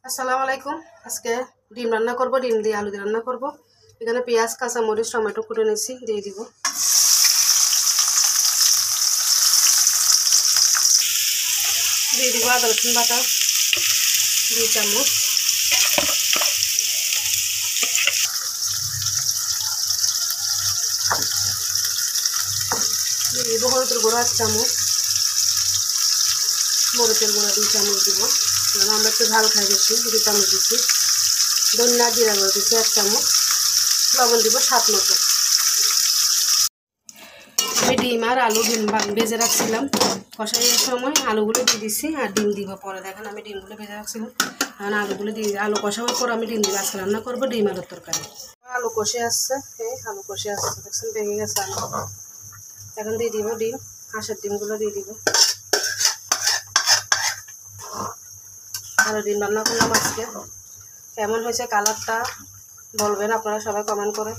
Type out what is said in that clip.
আসসালামু আলাইকুম। আজকে ডিম রান্না করব, ডিম দিয়ে আলু দিয়ে রান্না করব। এখানে পেঁয়াজ, কাঁচামরিচ, টমেটো কুটে নিয়েছি, দিয়ে দিব। দিয়ে দিব আদা রসুন বাটা 2 চামচ, দিয়ে দিব হলুদের গুঁড়ো 1 চামচ, মরিচের গুঁড়া 2 চামচ দিব, কারণ আমরা একটু ঝাল খাই বেশি, 2 চামচ দিচ্ছি। ধনিয়া জিরা গুঁড়ো দিচ্ছি 1 চামচ, লবণ দিব স্বাদ মতো। আমি ডিম আর আলু ভেজে রাখছিলাম, কষাইয়ের সময় আলুগুলো দিয়ে দিচ্ছি আর ডিম দিব পরে। দেখেন আমি ডিমগুলো ভেজে রাখছিলাম, এখন আলুগুলো দিয়ে আলু কষানোর পর আমি ডিম দিব। আজকে রান্না করবো ডিম আলুর তরকারি। আলু কষে আসছে, আলু কষে আসছে, দেখছেন ভেঙে গেছে আলু। এখন দিয়ে দিব ডিম, হাঁসের ডিমগুলো দিয়ে দিব। আলু ডিম রান্না করলাম আজকে। কেমন হয়েছে কালারটা বলবেন আপনারা সবাই কমেন্ট করে।